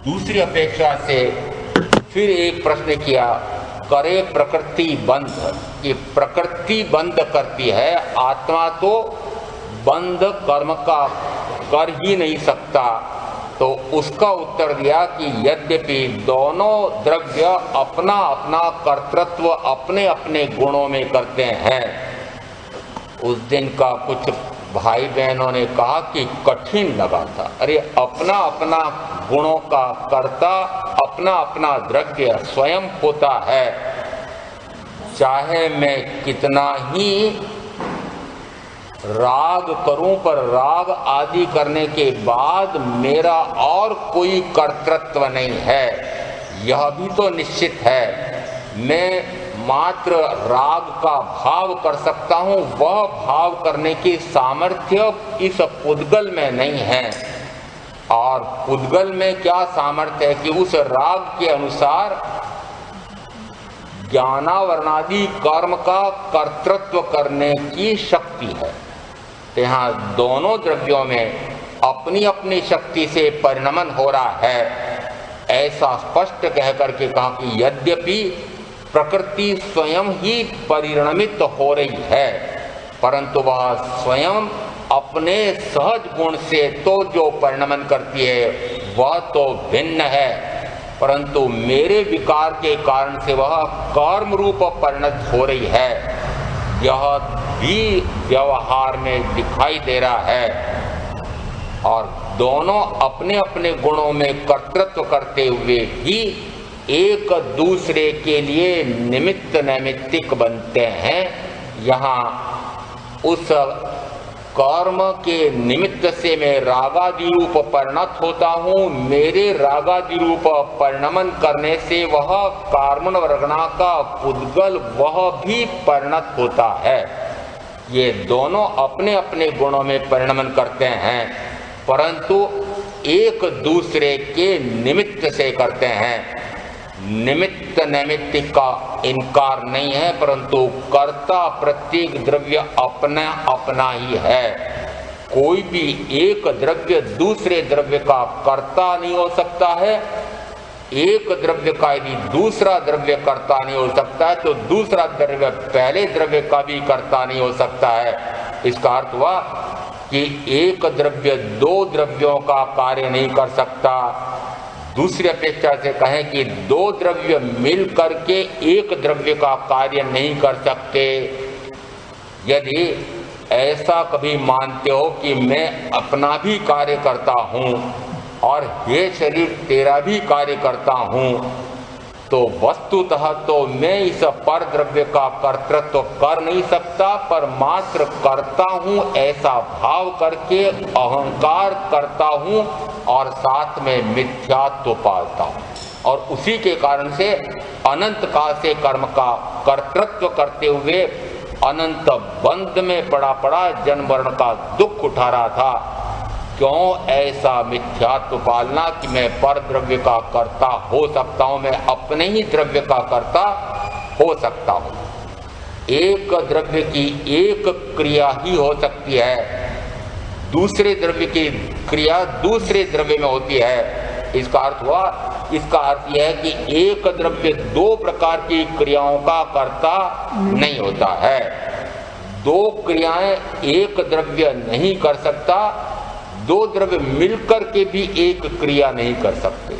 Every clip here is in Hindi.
दूसरी अपेक्षा से फिर एक प्रश्न किया, करे प्रकृति बंध, कि प्रकृति बंध करती है, आत्मा तो बंध कर्म का कर ही नहीं सकता। तो उसका उत्तर दिया कि यद्यपि दोनों द्रव्य अपना अपना कर्तृत्व अपने अपने गुणों में करते हैं। उस दिन का कुछ भाई बहनों ने कहा कि कठिन लगा था। अरे अपना अपना गुणों का कर्ता अपना अपना द्रव्य स्वयं होता है। चाहे मैं कितना ही राग करूं, पर राग आदि करने के बाद मेरा और कोई कर्तृत्व नहीं है, यह भी तो निश्चित है। मैं मात्र राग का भाव कर सकता हूं, वह भाव करने की सामर्थ्य इस पुद्गल में नहीं है। और पुद्गल में क्या सामर्थ्य है कि उस राग के अनुसार ज्ञानावरणादि कर्म का कर्तृत्व करने की शक्ति है। तो यहाँ दोनों द्रव्यों में अपनी अपनी शक्ति से परिणमन हो रहा है, ऐसा स्पष्ट कह करके कहा कि यद्यपि प्रकृति स्वयं ही परिणमित हो रही है, परंतु वह स्वयं अपने सहज गुण से तो जो परिणमन करती है वह तो भिन्न है, परंतु मेरे विकार के कारण से वह कर्म रूप परिणत हो रही है। यह भी व्यवहार में दिखाई दे रहा है। और दोनों अपने अपने गुणों में कर्तृत्व करते हुए ही एक दूसरे के लिए निमित्त नैमित्तिक बनते हैं। यहाँ उस कर्म के निमित्त से मैं रागादि रूप परिणत होता हूँ, मेरे रागादि रूप परिणमन करने से वह कार्मण वर्गणा का पुद्गल वह भी परिणत होता है। ये दोनों अपने अपने गुणों में परिणमन करते हैं, परंतु एक दूसरे के निमित्त से करते हैं। निमित्त नैमित्तिक का इनकार नहीं है, परंतु कर्ता प्रत्येक द्रव्य अपना अपना ही है। कोई भी एक द्रव्य दूसरे द्रव्य का कर्ता नहीं हो सकता है। एक द्रव्य का यदि दूसरा द्रव्य कर्ता नहीं हो सकता है, तो दूसरा द्रव्य पहले द्रव्य का भी कर्ता नहीं हो सकता है। इसका अर्थ हुआ कि एक द्रव्य दो द्रव्यों का कार्य नहीं कर सकता। दूसरी अपेक्षा से कहें कि दो द्रव्य मिल करके एक द्रव्य का कार्य नहीं कर सकते। यदि ऐसा कभी मानते हो कि मैं अपना भी कार्य करता हूँ और ये शरीर तेरा भी कार्य करता हूँ, तो वस्तुतः तो मैं इस पर द्रव्य का कर्तृत्व कर नहीं सकता, पर मात्र करता हूँ ऐसा भाव करके अहंकार करता हूँ और साथ में मिथ्यात्व पालता हूँ। और उसी के कारण से अनंत काल से कर्म का कर्तृत्व करते हुए अनंत बंध में पड़ा जन्म मरण का दुख उठा रहा था। क्यों ऐसा मिथ्यात्व पालना कि मैं पर द्रव्य का कर्ता हो सकता हूँ, मैं अपने ही द्रव्य का कर्ता हो सकता हूँ। एक द्रव्य की एक क्रिया ही हो सकती है, दूसरे द्रव्य की क्रिया दूसरे द्रव्य में होती है। इसका अर्थ हुआ, इसका अर्थ यह है कि एक द्रव्य दो प्रकार की क्रियाओं का कर्ता नहीं होता है। दो क्रियाएं एक द्रव्य नहीं कर सकता, दो द्रव्य मिलकर के भी एक क्रिया नहीं कर सकते।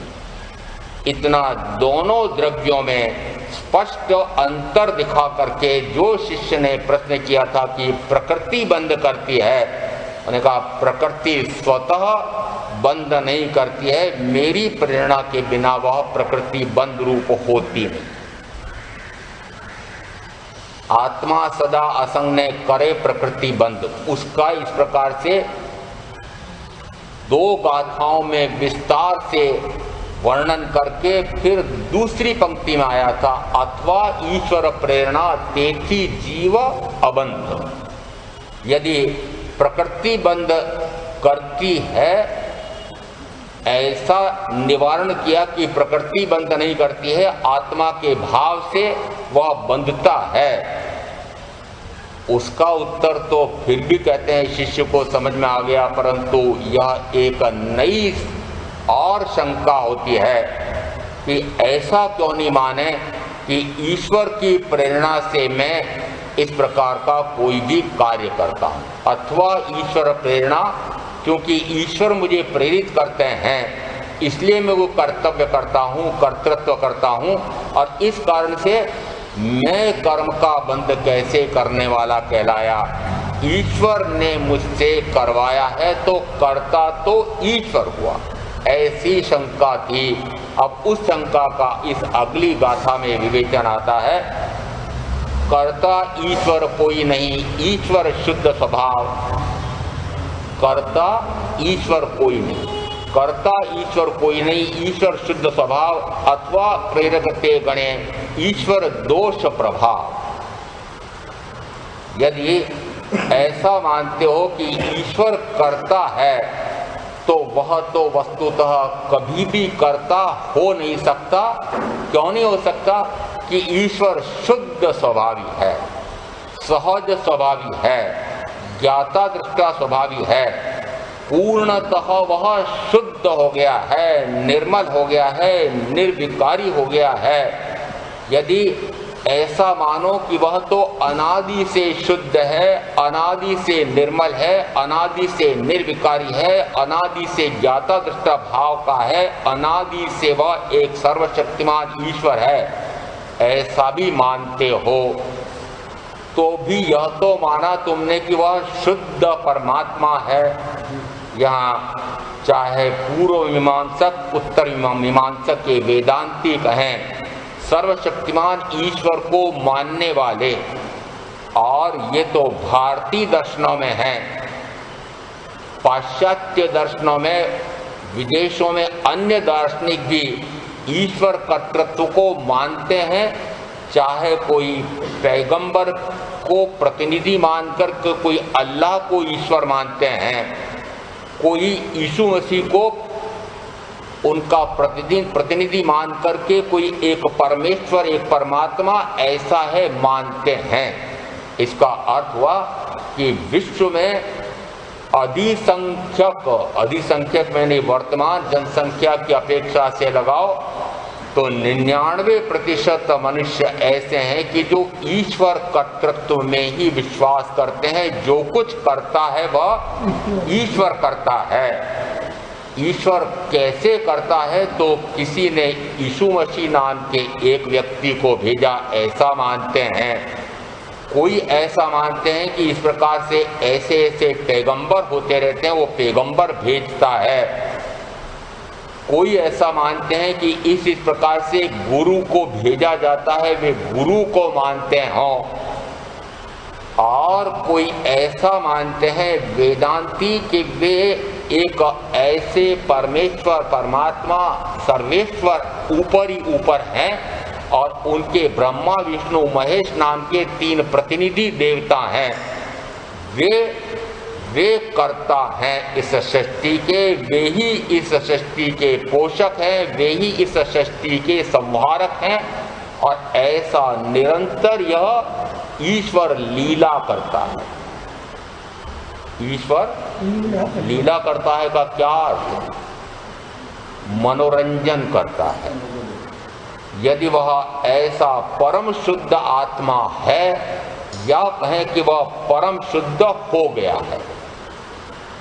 इतना दोनों द्रव्यों में स्पष्ट अंतर दिखा करके जो शिष्य ने प्रश्न किया था कि प्रकृति बंध करती है, उन्होंने कहा प्रकृति स्वतः बंध नहीं करती है, मेरी प्रेरणा के बिना वह प्रकृति बंध रूप होती नहीं। आत्मा सदा असंग ने करे प्रकृति बंध, उसका इस प्रकार से दो गाथाओं में विस्तार से वर्णन करके फिर दूसरी पंक्ति में आया था, अथवा ईश्वर प्रेरणा तेथी जीव अबंध। यदि प्रकृति बंध करती है, ऐसा निवारण किया कि प्रकृति बंध नहीं करती है, आत्मा के भाव से वह बंधता है। उसका उत्तर तो फिर भी कहते हैं शिष्य को समझ में आ गया, परंतु यह एक नई और शंका होती है कि ऐसा क्यों नहीं माने कि ईश्वर की प्रेरणा से मैं इस प्रकार का कोई भी कार्य करता हूँ, अथवा ईश्वर प्रेरणा, क्योंकि ईश्वर मुझे प्रेरित करते हैं इसलिए मैं वो कर्तव्य करता हूँ, कर्तृत्व करता हूँ, और इस कारण से मैं कर्म का बंध कैसे करने वाला कहलाया। ईश्वर ने मुझसे करवाया है तो कर्ता तो ईश्वर हुआ, ऐसी शंका थी। अब उस शंका का इस अगली गाथा में विवेचन आता है। कर्ता ईश्वर कोई नहीं, ईश्वर शुद्ध स्वभाव। कर्ता ईश्वर कोई नहीं, कर्ता ईश्वर कोई नहीं, ईश्वर शुद्ध स्वभाव, अथवा प्रेरकते गणे ईश्वर दोष प्रभाव। यदि ऐसा मानते हो कि ईश्वर कर्ता है तो वह तो वस्तुतः कभी भी कर्ता हो नहीं सकता। क्यों नहीं हो सकता? कि ईश्वर शुद्ध स्वभावी है, सहज स्वभावी है, ज्ञाता दृष्टा स्वभावी है, पूर्णतः वह शुद्ध हो गया है, निर्मल हो गया है, निर्विकारी हो गया है। यदि ऐसा मानो कि वह तो अनादि से शुद्ध है, अनादि से निर्मल है, अनादि से निर्विकारी है, अनादि से ज्ञाता दृष्टा भाव का है, अनादि से वह एक सर्वशक्तिमान ईश्वर है, ऐसा भी मानते हो तो भी यह तो माना तुमने कि वह शुद्ध परमात्मा है। यहाँ चाहे पूर्व मीमांसक उत्तर मीमांसक के वेदांती कहें, सर्वशक्तिमान ईश्वर को मानने वाले, और ये तो भारतीय दर्शनों में है, पाश्चात्य दर्शनों में, विदेशों में अन्य दार्शनिक भी ईश्वर कर्तृत्व को मानते हैं। चाहे कोई पैगंबर को प्रतिनिधि मानकर के कोई अल्लाह को ईश्वर मानते हैं, कोई यीशु मसीह को उनका प्रतिनिधि मान करके कोई एक परमेश्वर, एक परमात्मा ऐसा है मानते हैं। इसका अर्थ हुआ कि विश्व में अधिसंख्यक मैंने वर्तमान जनसंख्या की अपेक्षा से लगाओ तो 99% मनुष्य ऐसे हैं कि जो ईश्वर कर्तृत्व में ही विश्वास करते हैं। जो कुछ करता है वह ईश्वर करता है। ईश्वर कैसे करता है? तो किसी ने यीशु मसीह नाम के एक व्यक्ति को भेजा, ऐसा मानते हैं। कोई ऐसा मानते हैं कि इस प्रकार से ऐसे ऐसे पैगंबर होते रहते हैं, वो पैगंबर भेजता है। कोई ऐसा मानते हैं कि इस प्रकार से गुरु को भेजा जाता है, वे गुरु को मानते हों। और कोई ऐसा मानते हैं वेदांती कि वे एक ऐसे परमेश्वर, परमात्मा, सर्वेश्वर ऊपर ही ऊपर हैं, और उनके ब्रह्मा विष्णु महेश नाम के 3 प्रतिनिधि देवता हैं। वे कर्ता हैं इस सृष्टि के, वे ही इस सृष्टि के पोषक हैं, वे ही इस सृष्टि के संहारक हैं। और ऐसा निरंतर यह ईश्वर लीला करता है। ईश्वर लीला करता है का क्या अर्थ? मनोरंजन करता है। यदि वह ऐसा परम शुद्ध आत्मा है, या कहें कि वह परम शुद्ध हो गया है,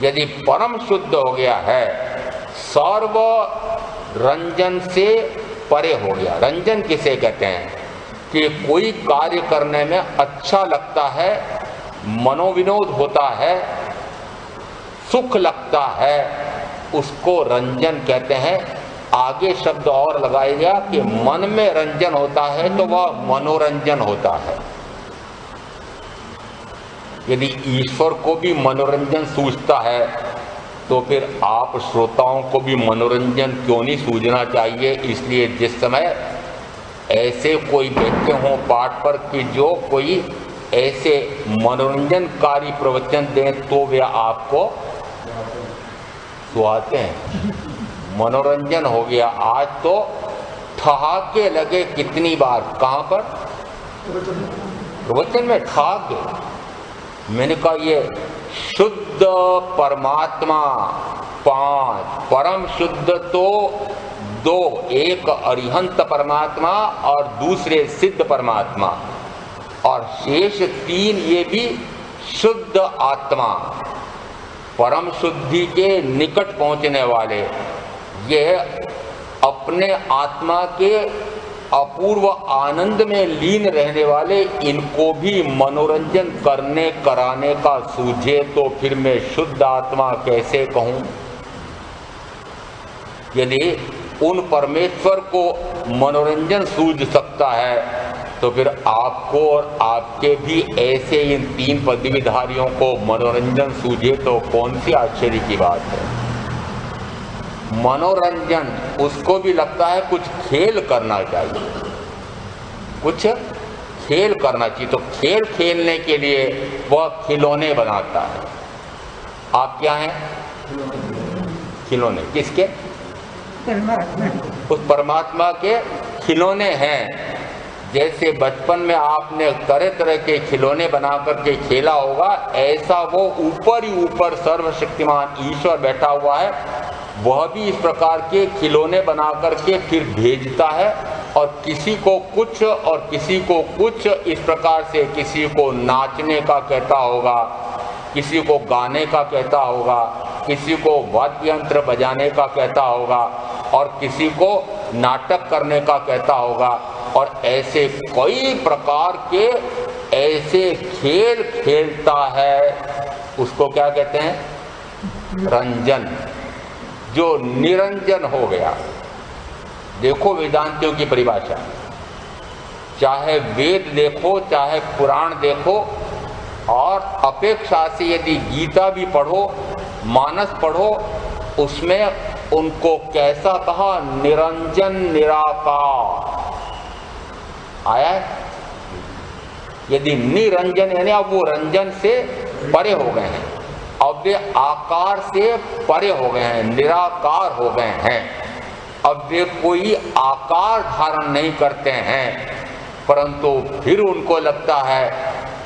यदि परम शुद्ध हो गया है, सर्व रंजन से परे हो गया। रंजन किसे कहते हैं? कि कोई कार्य करने में अच्छा लगता है, मनोविनोद होता है, सुख लगता है, उसको रंजन कहते हैं। आगे शब्द और लगाएगा कि मन में रंजन होता है तो वह मनोरंजन होता है। यदि ईश्वर को भी मनोरंजन सूझता है तो फिर आप श्रोताओं को भी मनोरंजन क्यों नहीं सूझना चाहिए। इसलिए जिस समय ऐसे कोई बैठे हों पाठ पर कि जो कोई ऐसे मनोरंजनकारी प्रवचन दें तो वे आपको सुहाते हैं। मनोरंजन हो गया। आज तो ठहाके लगे कितनी बार, कहाँ पर? प्रवचन में ठहाके। मैंने कहा ये शुद्ध परमात्मा 5। परम शुद्ध तो 2, एक अरिहंत परमात्मा और दूसरे सिद्ध परमात्मा, और शेष 3 ये भी शुद्ध आत्मा, परम शुद्धि के निकट पहुंचने वाले, ये अपने आत्मा के अपूर्व आनंद में लीन रहने वाले, इनको भी मनोरंजन करने कराने का सूझे तो फिर मैं शुद्ध आत्मा कैसे कहूं? यदि उन परमेश्वर को मनोरंजन सूझ सकता है तो फिर आपको और आपके भी ऐसे इन 3 पदवीधारियों को मनोरंजन सूझे तो कौन सी आश्चर्य की बात है। मनोरंजन उसको भी लगता है कुछ खेल करना चाहिए, कुछ खेल करना चाहिए, तो खेल खेलने के लिए वह खिलौने बनाता है। आप क्या हैं? खिलौने। किसके? उस परमात्मा के खिलौने हैं। जैसे बचपन में आपने तरह तरह के खिलौने बना करके खेला होगा, ऐसा वो ऊपर ही ऊपर सर्वशक्तिमान ईश्वर बैठा हुआ है, वह भी इस प्रकार के खिलौने बना करके फिर भेजता है, और किसी को कुछ और किसी को कुछ, इस प्रकार से किसी को नाचने का कहता होगा, किसी को गाने का कहता होगा, किसी को वाद्य यंत्र बजाने का कहता होगा, और किसी को नाटक करने का कहता होगा, और ऐसे कई प्रकार के ऐसे खेल खेलता है। उसको क्या कहते हैं? रंजन, जो निरंजन हो गया। देखो वेदांतियों की परिभाषा, चाहे वेद देखो चाहे पुराण देखो, और अपेक्षा से यदि गीता भी पढ़ो, मानस पढ़ो, उसमें उनको कैसा कहा? निरंजन निराकार आया है। यदि निरंजन यानी अब वो रंजन से परे हो गए हैं, अब वे आकार से परे हो गए हैं, निराकार हो गए हैं, अब वे कोई आकार धारण नहीं करते हैं, परंतु फिर उनको लगता है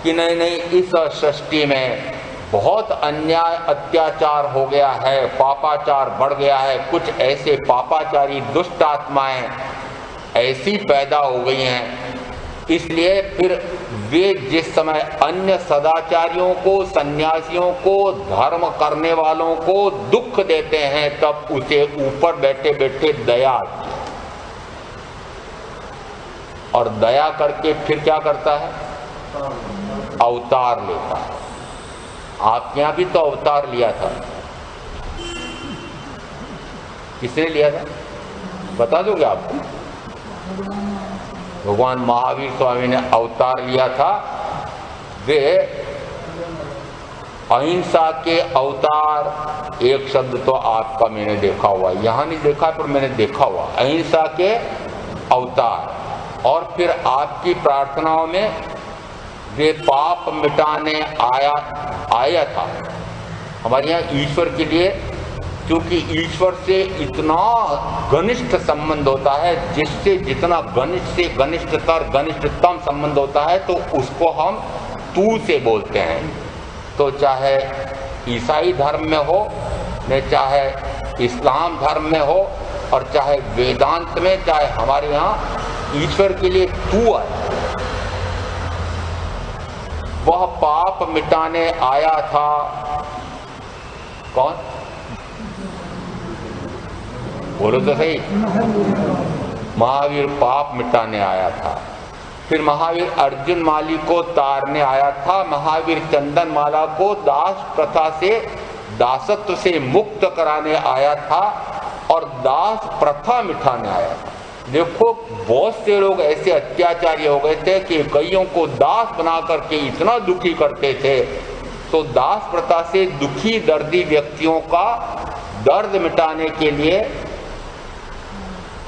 कि नहीं नहीं, इस सृष्टि में बहुत अन्याय अत्याचार हो गया है, पापाचार बढ़ गया है, कुछ ऐसे पापाचारी दुष्ट आत्माएं ऐसी पैदा हो गई हैं, इसलिए फिर वे जिस समय अन्य सदाचारियों को, सन्यासियों को, धर्म करने वालों को दुख देते हैं, तब उसे ऊपर बैठे बैठे दया आती है, और दया करके फिर क्या करता है? अवतार लेता है। आपके यहाँ भी तो अवतार लिया था, किसने लिया था बता दोगे आपको? भगवान महावीर स्वामी ने अवतार लिया था। वे अहिंसा के अवतार, एक शब्द तो आपका मैंने देखा हुआ, यहाँ नहीं देखा पर मैंने देखा हुआ, अहिंसा के अवतार। और फिर आपकी प्रार्थनाओं में वे पाप मिटाने आया था। हमारे यहाँ ईश्वर के लिए, क्योंकि ईश्वर से इतना घनिष्ठ संबंध होता है, जिससे जितना घनिष्ठ से घनिष्ठतर घनिष्ठतम संबंध होता है, तो उसको हम तू से बोलते हैं। तो चाहे ईसाई धर्म में हो, न चाहे इस्लाम धर्म में हो, और चाहे वेदांत में, चाहे हमारे यहाँ ईश्वर के लिए तू है। वह पाप मिटाने आया था। कौन? बोलो तो सही। महावीर पाप मिटाने आया था। फिर महावीर अर्जुन माली को तारने आया था। महावीर चंदन माला को दास प्रथा से, दासत्व से मुक्त कराने आया था, और दास प्रथा मिटाने आया था। देखो बहुत से लोग ऐसे अत्याचारी हो गए थे कि कईयों को दास बना करके इतना दुखी करते थे, तो दास प्रथा से दुखी दर्दी व्यक्तियों का दर्द मिटाने के लिए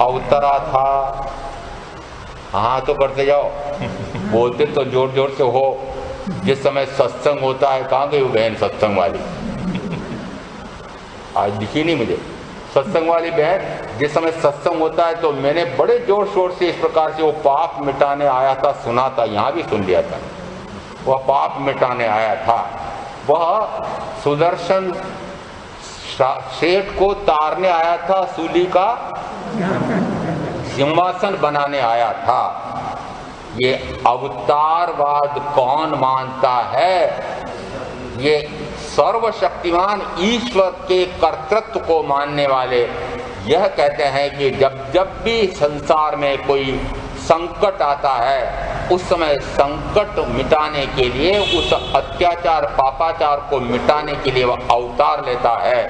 अवतरा था। हाँ तो करते जाओ, बोलते तो जोर जोर से हो। जिस समय सत्संग होता है, कहाँ गई वो बहन सत्संग वाली? आज दिखी नहीं मुझे सत्संग वाली बहन। जिस समय सत्संग होता है तो मैंने बड़े जोर शोर से इस प्रकार से वो पाप मिटाने आया था सुना था, यहाँ भी सुन लिया था। वह पाप मिटाने आया था। वह सुदर्शन सेठ को तारने आया था, सूली का सिंहासन बनाने आया था। ये अवतारवाद कौन मानता है? ये सर्वशक्तिमान ईश्वर के कर्तृत्व को मानने वाले यह कहते हैं कि जब जब भी संसार में कोई संकट आता है, उस समय संकट मिटाने के लिए, उस अत्याचार पापाचार को मिटाने के लिए वह अवतार लेता है।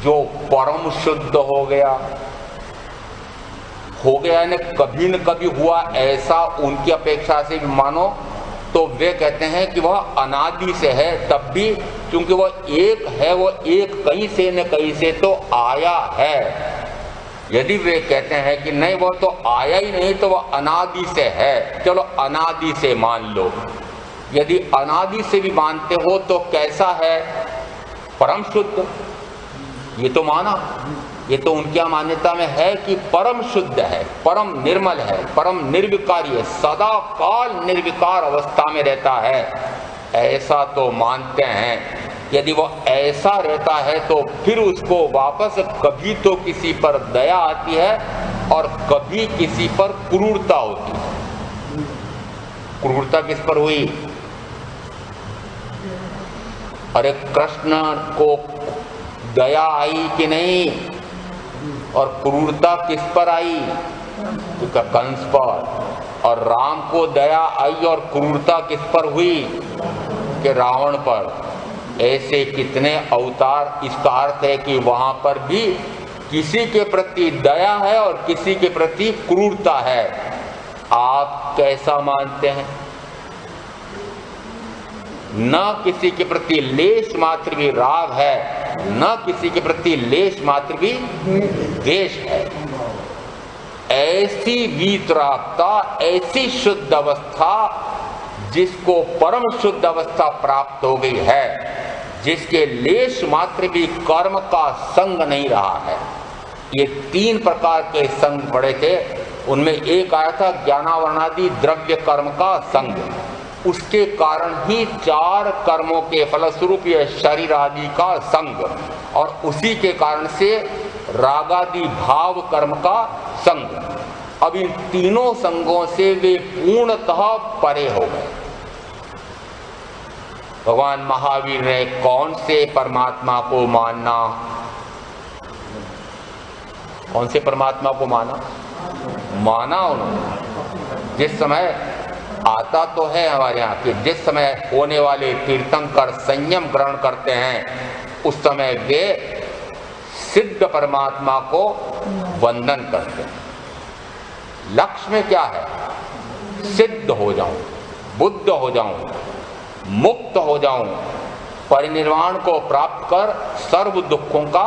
जो परम शुद्ध हो गया ने कभी न कभी हुआ ऐसा उनकी अपेक्षा से भी मानो तो वे कहते हैं कि वह अनादि से है। तब भी क्योंकि वह एक है, वो एक कहीं से न कहीं से तो आया है। यदि वे कहते हैं कि नहीं वो तो आया ही नहीं, तो वह अनादि से है, चलो अनादि से मान लो। यदि अनादि से भी मानते हो तो कैसा है? परम शुद्ध। ये तो माना, ये तो उनकी मान्यता में है कि परम शुद्ध है, परम निर्मल है, परम निर्विकारी है, सदा काल निर्विकार अवस्था में रहता है, ऐसा तो मानते हैं। यदि वो ऐसा रहता है तो फिर उसको वापस कभी तो किसी पर दया आती है और कभी किसी पर क्रूरता होती है। क्रूरता किस पर हुई? अरे कृष्ण को दया आई कि नहीं? और क्रूरता किस पर आई? कंस पर। और राम को दया आई और क्रूरता किस पर हुई? कि रावण पर। ऐसे कितने अवतार। इसका अर्थ है कि वहां पर भी किसी के प्रति दया है और किसी के प्रति क्रूरता है। आप कैसा मानते हैं? न किसी के प्रति लेश मात्र भी राग है, न किसी के प्रति लेश मात्र भी द्वेष है। ऐसी वीतरागता, ऐसी शुद्ध अवस्था जिसको परम शुद्ध अवस्था प्राप्त हो गई है, जिसके लेश मात्र भी कर्म का संग नहीं रहा है। ये 3 प्रकार के संग पड़े थे। उनमें एक आया था ज्ञानावरणादि द्रव्य कर्म का संग। उसके कारण ही 4 कर्मों के फलस्वरूप ये शरीर आदि का संग, और उसी के कारण से रागादि भाव कर्म का संग। अब इन तीनों संगों से वे पूर्णतः परे हो गए। भगवान महावीर ने कौन से परमात्मा को मानना? कौन से परमात्मा को माना? माना उन्होंने। जिस समय आता तो है हमारे यहाँ कि जिस समय होने वाले तीर्थंकर संयम ग्रहण करते हैं, उस समय वे सिद्ध परमात्मा को वंदन करते हैं। लक्ष्य में क्या है? सिद्ध हो जाऊं, बुद्ध हो जाऊं, मुक्त हो जाऊं, परिनिर्वाण को प्राप्त कर सर्व दुखों का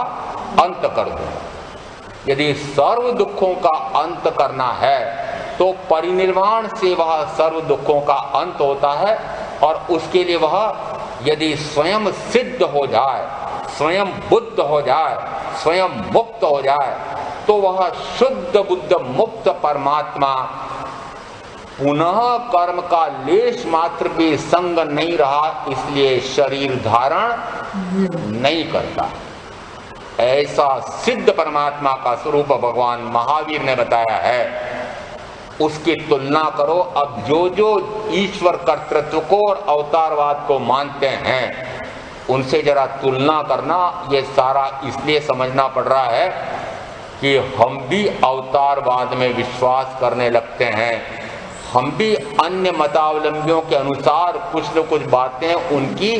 अंत कर दूं। यदि सर्व दुखों का अंत करना है तो परिनिर्वाण से वह सर्व दुखों का अंत होता है, और उसके लिए वह यदि स्वयं सिद्ध हो जाए, स्वयं बुद्ध हो जाए, स्वयं मुक्त हो जाए, तो वह शुद्ध बुद्ध मुक्त परमात्मा पुनः कर्म का लेश मात्र भी संग नहीं रहा, इसलिए शरीर धारण नहीं करता। ऐसा सिद्ध परमात्मा का स्वरूप भगवान महावीर ने बताया है। उसकी तुलना करो। अब जो जो ईश्वर कर्तृत्व को और अवतारवाद को मानते हैं, उनसे जरा तुलना करना। ये सारा इसलिए समझना पड़ रहा है कि हम भी अवतारवाद में विश्वास करने लगते हैं। हम भी अन्य मतावलंबियों के अनुसार कुछ न कुछ बातें उनकी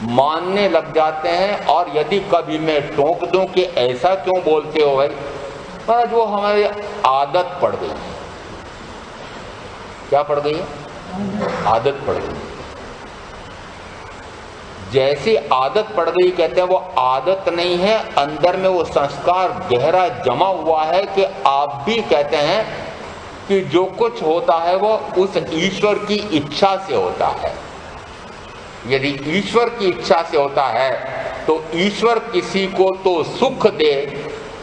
मानने लग जाते हैं। और यदि कभी मैं टोक दूं कि ऐसा क्यों बोलते हो भाई, महाराज वो हमारी आदत पड़ गई। क्या पड़ गई है? आदत पड़ गई। जैसी आदत पड़ गई, कहते हैं वो आदत नहीं है, अंदर में वो संस्कार गहरा जमा हुआ है कि आप भी कहते हैं कि जो कुछ होता है वो उस ईश्वर की इच्छा से होता है। यदि ईश्वर की इच्छा से होता है तो ईश्वर किसी को तो सुख दे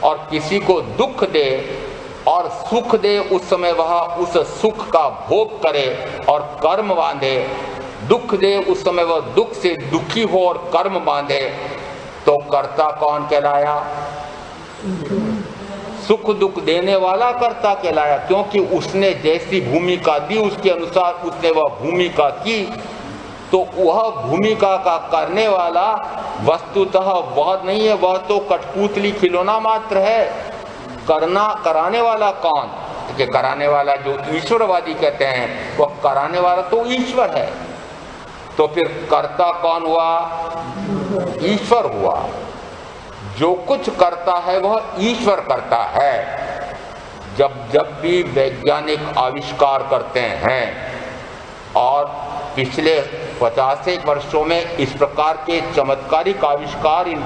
और किसी को दुख दे, और सुख दे उस समय वह उस सुख का भोग करे और कर्म बांधे, दुख दे उस समय वह दुख से दुखी हो और कर्म बांधे। तो कर्ता कौन कहलाया? सुख दुख देने वाला कर्ता कहलाया, क्योंकि उसने जैसी भूमिका दी उसके अनुसार उसने वह भूमिका की। तो वह भूमिका का करने वाला वस्तुतः वह नहीं है, वह तो कठपुतली खिलौना मात्र है। कराने वाला कौन? कि कराने वाला जो ईश्वरवादी कहते हैं, वह कराने वाला तो ईश्वर है। तो फिर कर्ता कौन हुआ? ईश्वर हुआ। जो कुछ करता है वह ईश्वर करता है। जब भी वैज्ञानिक आविष्कार करते हैं, और पिछले 50 वर्षों में इस प्रकार के चमत्कारिक आविष्कार इन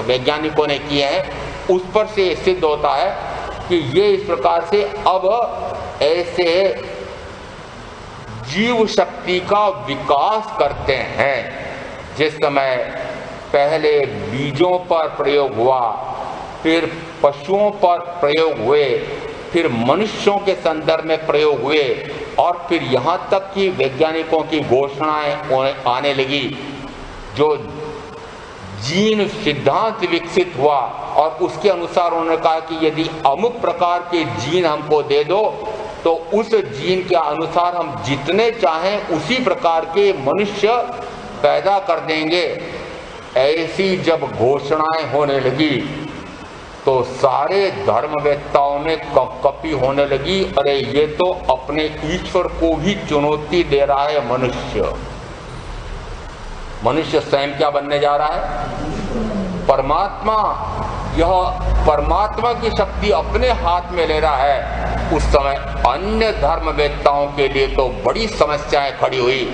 वैज्ञानिकों ने किए हैं, उस पर से सिद्ध होता है कि ये इस प्रकार से अब ऐसे जीव शक्ति का विकास करते हैं। जिस समय पहले बीजों पर प्रयोग हुआ, फिर पशुओं पर प्रयोग हुए, फिर मनुष्यों के संदर्भ में प्रयोग हुए, और फिर यहाँ तक कि वैज्ञानिकों की घोषणाएं आने लगी। जो जीन सिद्धांत विकसित हुआ और उसके अनुसार उन्होंने कहा कि यदि अमुक प्रकार के जीन हमको दे दो तो उस जीन के अनुसार हम जितने चाहें उसी प्रकार के मनुष्य पैदा कर देंगे। ऐसी जब घोषणाएं होने लगी तो सारे धर्मवेत्ताओं में कपकपी होने लगी। अरे ये तो अपने ईश्वर को ही चुनौती दे रहा है मनुष्य। मनुष्य स्वयं क्या बनने जा रहा है? परमात्मा। यह परमात्मा की शक्ति अपने हाथ में ले रहा है। उस समय अन्य धर्मवेत्ताओं के लिए तो बड़ी समस्याएं खड़ी हुई,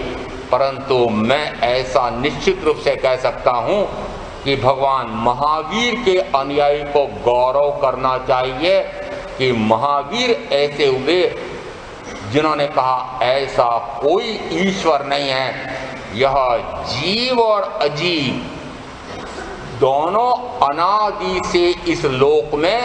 परंतु मैं ऐसा निश्चित रूप से कह सकता हूं कि भगवान महावीर के अनुयायी को गौरव करना चाहिए कि महावीर ऐसे हुए जिन्होंने कहा ऐसा कोई ईश्वर नहीं है, यह जीव और अजीव दोनों अनादि से इस लोक में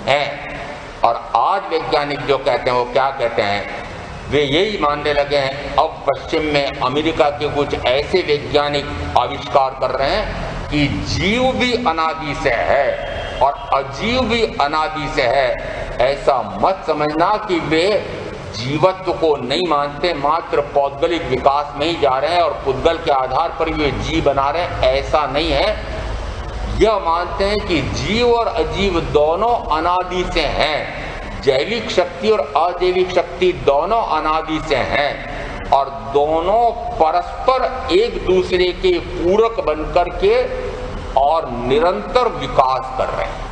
हैं। और आज वैज्ञानिक जो कहते हैं वो क्या कहते हैं? वे यही मानने लगे हैं। अब पश्चिम में अमेरिका के कुछ ऐसे वैज्ञानिक आविष्कार कर रहे हैं कि जीव भी अनादि से है और अजीव भी अनादि से है। ऐसा मत समझना कि वे जीवत्व को नहीं मानते, मात्र पौद्गलिक विकास में ही जा रहे हैं और पुद्गल के आधार पर वे जीव बना रहे हैं, ऐसा नहीं है। यह मानते हैं कि जीव और अजीव दोनों अनादि से हैं, जैविक शक्ति और अजैविक शक्ति दोनों अनादि से हैं और दोनों परस्पर एक दूसरे के पूरक बनकर के और निरंतर विकास कर रहे हैं।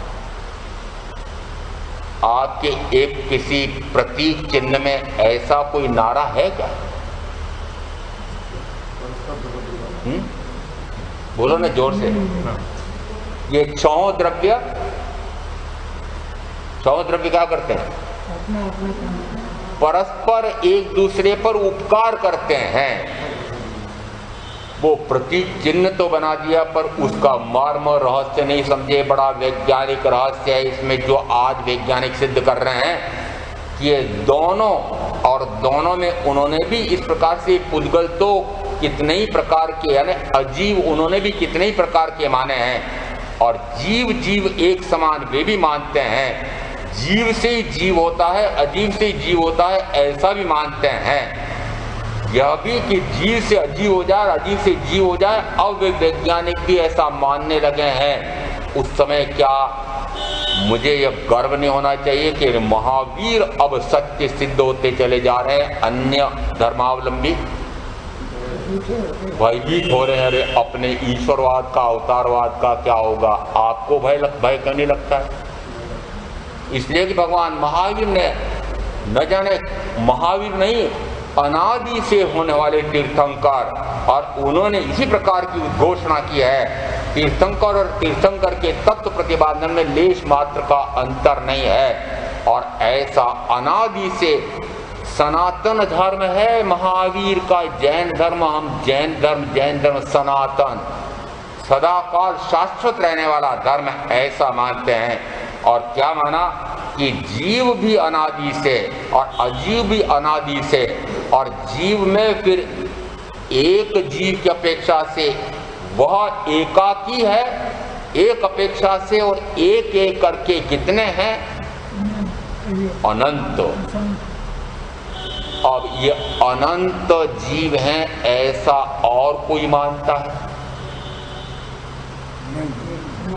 आपके एक किसी प्रतीक चिन्ह में ऐसा कोई नारा है क्या? बोलो ना जोर से। ये छह द्रव्य क्या करते हैं? परस्पर एक दूसरे पर उपकार करते हैं। वो प्रतीक चिन्ह तो बना दिया पर उसका मर्म रहस्य नहीं समझे। बड़ा वैज्ञानिक रहस्य है इसमें जो आज वैज्ञानिक सिद्ध कर रहे हैं कि ये दोनों, और दोनों में उन्होंने भी इस प्रकार से पुद्गल तो कितने ही प्रकार के, यानी अजीव उन्होंने भी कितने ही प्रकार के माने हैं, और जीव जीव एक समान वे भी मानते हैं। जीव से ही जीव होता है, अजीव से ही जीव होता है, ऐसा भी मानते हैं। यह भी कि जीव से अजीव हो जाए, अजीव से जीव हो जाए, अब वे वैज्ञानिक भी ऐसा मानने लगे हैं। उस समय क्या मुझे यह गर्व नहीं होना चाहिए कि महावीर अब सत्य सिद्ध होते चले जा रहे हैं? अन्य धर्मावलंबी भयभीत हो रहे हैं, अरे अपने ईश्वरवाद का, अवतारवाद का क्या होगा? आपको भय क्यों नहीं लगता है? इसलिए कि भगवान महावीर ने, न जाने महावीर नहीं, अनादि से होने वाले तीर्थंकर, और उन्होंने इसी प्रकार की घोषणा की है। तीर्थंकर और तीर्थंकर के तत्व प्रतिपादन में लेश मात्र का अंतर नहीं है, और ऐसा अनादि से सनातन धर्म है महावीर का। जैन धर्म, हम जैन धर्म सनातन, सदाकाल शाश्वत रहने वाला धर्म, ऐसा मानते हैं। और क्या माना कि जीव भी अनादि से और अजीव भी अनादि से, और जीव में फिर एक जीव की अपेक्षा से वह एकाकी है एक अपेक्षा से, और एक एक करके कितने हैं? अनंत। अब ये अनंत जीव हैं ऐसा और कोई मानता है?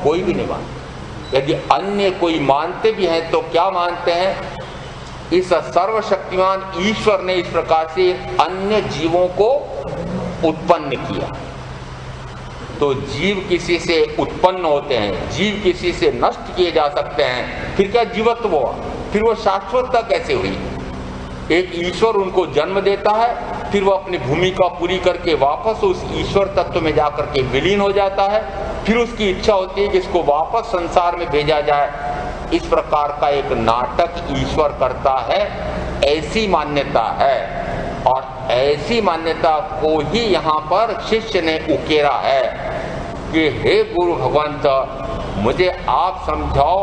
कोई भी नहीं मानता। यदि अन्य कोई मानते भी हैं तो क्या मानते हैं? इस सर्वशक्तिमान ईश्वर ने इस प्रकार से अन्य जीवों को उत्पन्न किया। तो जीव किसी से उत्पन्न होते हैं, जीव किसी से नष्ट किए जा सकते हैं, फिर क्या जीवत्व हुआ? फिर वो शाश्वतता कैसे हुई? एक ईश्वर उनको जन्म देता है, फिर वो अपनी भूमिका पूरी करके वापस उस ईश्वर तत्व में जाकर के विलीन हो जाता है, फिर उसकी इच्छा होती है कि इसको वापस संसार में भेजा जाए। इस प्रकार का एक नाटक ईश्वर करता है, ऐसी मान्यता है। और ऐसी मान्यता को ही यहाँ पर शिष्य ने उकेरा है कि हे गुरु भगवंत, मुझे आप समझाओ।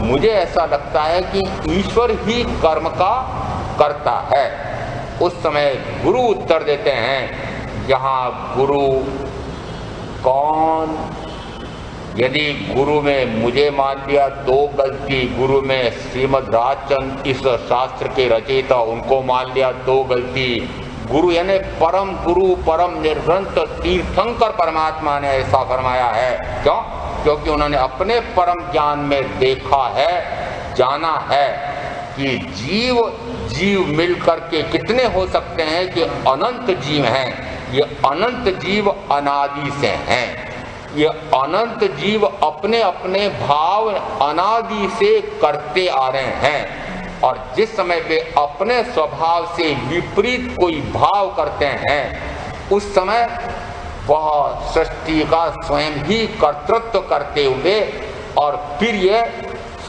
मुझे ऐसा लगता है कि ईश्वर ही कर्म का करता है। उस समय गुरु उत्तर देते हैं, यहाँ गुरु कौन? यदि गुरु में मुझे मान लिया तो गलती, गुरु में श्रीमद् राजचंद्र इस शास्त्र के रचयिता उनको मान लिया तो गलती। गुरु यानी परम गुरु, परम निर्ग्रंथ तीर्थंकर परमात्मा ने ऐसा फरमाया है। क्यों? क्योंकि उन्होंने अपने परम ज्ञान में देखा है, जाना है कि जीव मिलकर के कितने हो सकते हैं कि अनंत जीव हैं। ये अनंत जीव अनादि से हैं। ये अनंत जीव अपने अपने भाव अनादि से करते आ रहे हैं, और जिस समय वे अपने स्वभाव से विपरीत कोई भाव करते हैं, उस समय वह सृष्टि का स्वयं ही कर्तृत्व करते हुए और फिर ये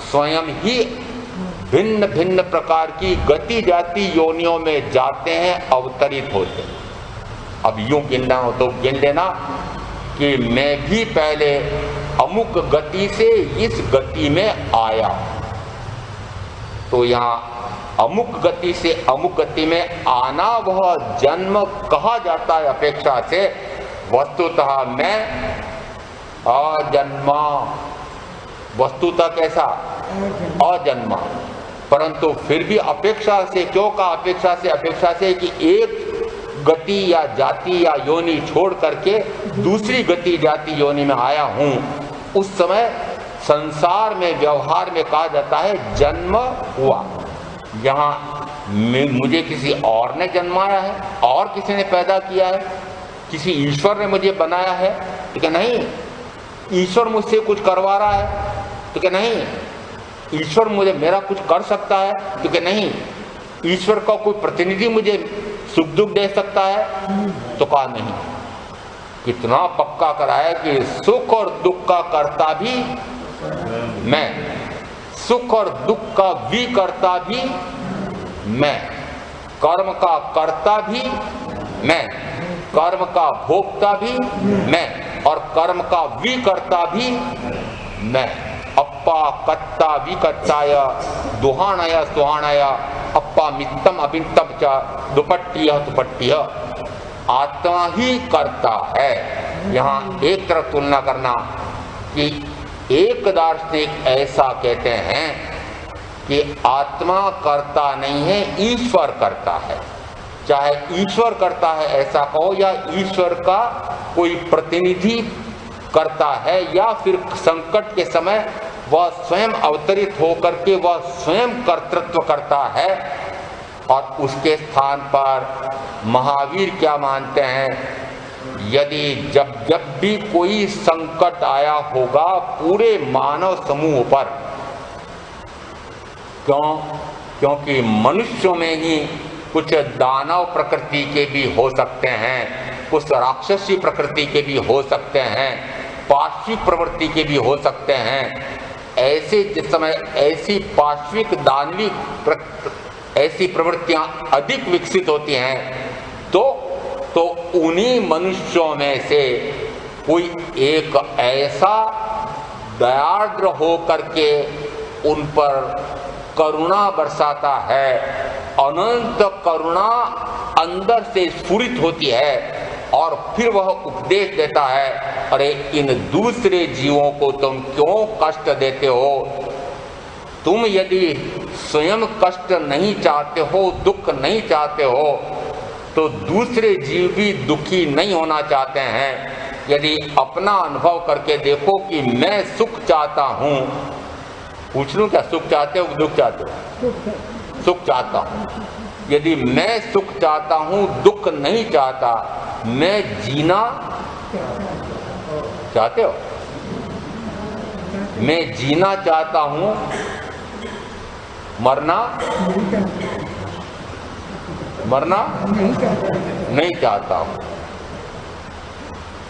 स्वयं ही भिन्न भिन्न प्रकार की गति जाति योनियों में जाते हैं, अवतरित होते हैं। अब यूं गिनना हो तो गिन देना कि मैं भी पहले अमुक गति से इस गति में आया। तो यहाँ अमुक गति से अमुक गति में आना वह जन्म कहा जाता है अपेक्षा से। वस्तुतः मैं अजन्मा। वस्तुतः कैसा? अजन्मा। परंतु फिर भी अपेक्षा से, क्यों कहा अपेक्षा से? अपेक्षा से कि एक गति या जाति या योनि छोड़ करके दूसरी गति जाति योनि में आया हूं। उस समय संसार में व्यवहार में कहा जाता है जन्म हुआ। यहाँ मुझे किसी और ने जन्माया है, और किसी ने पैदा किया है, किसी ईश्वर ने मुझे बनाया है, तो क्या नहीं? ईश्वर मुझसे कुछ करवा रहा है, तो क्या नहीं? ईश्वर मुझे मेरा कुछ कर सकता है, तो क्या नहीं? ईश्वर का कोई प्रतिनिधि मुझे सुख दुख दे सकता है, तो कहा नहीं। कितना पक्का कराया कि सुख और दुख का कर्ता भी मैं, सुख और दुख का विकर्ता भी मैं, कर्म का कर्ता भी मैं, कर्म का भोक्ता भी मैं, और कर्म का विकर्ता भी मैं। अप्पा कत्ता विकर्ताय दुहाणय सुहाणय अप्पा मित्तम अभितम च दुपट्टियः दुपट्टियः। आत्मा ही करता है। यहाँ एक तरफ तुलना करना कि एक दार्शनिक ऐसा कहते हैं कि आत्मा करता नहीं है, ईश्वर करता है। चाहे ईश्वर करता है ऐसा कहो, या ईश्वर का कोई प्रतिनिधि करता है, या फिर संकट के समय वह स्वयं अवतरित होकर के वह स्वयं कर्तृत्व करता है। और उसके स्थान पर महावीर क्या मानते हैं? यदि जब भी कोई संकट आया होगा पूरे मानव समूह पर, क्यों? क्योंकि मनुष्यों में ही कुछ दानव प्रकृति के भी हो सकते हैं, कुछ राक्षसी प्रकृति के भी हो सकते हैं, पार्श्विक प्रवृत्ति के भी हो सकते हैं। ऐसे जिस समय ऐसी पार्श्विक दानविक ऐसी प्रवृत्तियां अधिक विकसित होती हैं, तो उन्हीं मनुष्यों में से कोई एक ऐसा दयाद्र हो करके उन पर करुणा बरसाता है। अनंत करुणा अंदर से स्फुरित होती है, और फिर वह उपदेश देता है, अरे इन दूसरे जीवों को तुम क्यों कष्ट देते हो? तुम यदि स्वयं कष्ट नहीं चाहते हो, दुख नहीं चाहते हो, तो दूसरे जीव भी दुखी नहीं होना चाहते हैं। यदि अपना अनुभव करके देखो कि मैं सुख चाहता हूं, पूछ लूं क्या सुख चाहते हो, दुख चाहते हो? सुख चाहता हूं। यदि मैं सुख चाहता हूं, दुख नहीं चाहता, मैं जीना चाहते हो? मैं जीना चाहता हूं, मरना नहीं चाहता हूं।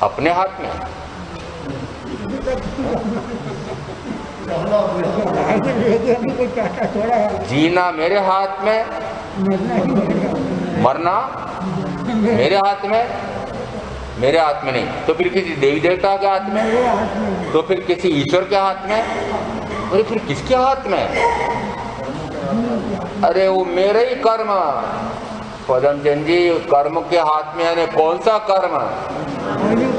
अपने हाथ में जीना मेरे हाथ में, मरना मेरे हाथ में, मेरे हाथ में नहीं तो फिर किसी देवी देवता के हाथ में, तो फिर किसी ईश्वर के हाथ में, अरे फिर किसके हाथ में? अरे वो मेरे ही कर्म। पदमचंद जी, कर्म के हाथ में यानी कौन सा कर्म?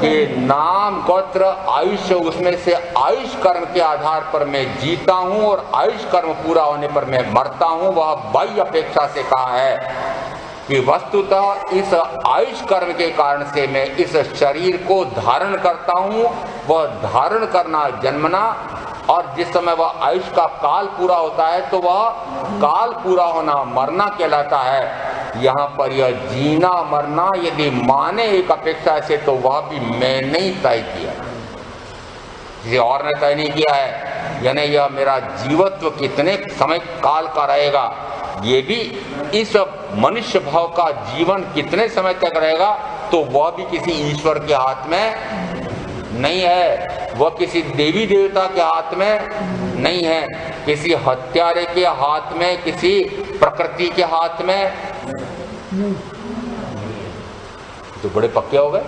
कि नाम गोत्र आयुष्य, उसमें से आयुष कर्म के आधार पर मैं जीता हूं और आयुष कर्म पूरा होने पर मैं मरता हूं। वह बाह्य अपेक्षा से कहा है कि वस्तुतः इस आयुष कर्म के कारण से मैं इस शरीर को धारण करता हूं। वह धारण करना जन्मना, और जिस समय वह आयुष का काल पूरा होता है तो वह काल पूरा होना मरना कहलाता है। यहाँ पर यह जीना मरना यदि माने एक अपेक्षा से, तो वह भी मैंने ही तय किया, किसी और ने तय नहीं किया है। यानी यह मेरा जीवत्व कितने समय काल का रहेगा, ये भी इस मनुष्य भाव का जीवन कितने समय तक रहेगा, तो वह भी किसी ईश्वर के हाथ में नहीं है, वह किसी देवी देवता के हाथ में नहीं है, किसी हत्यारे के हाथ में, किसी प्रकृति के हाथ में। तो बड़े पक्के हो गए।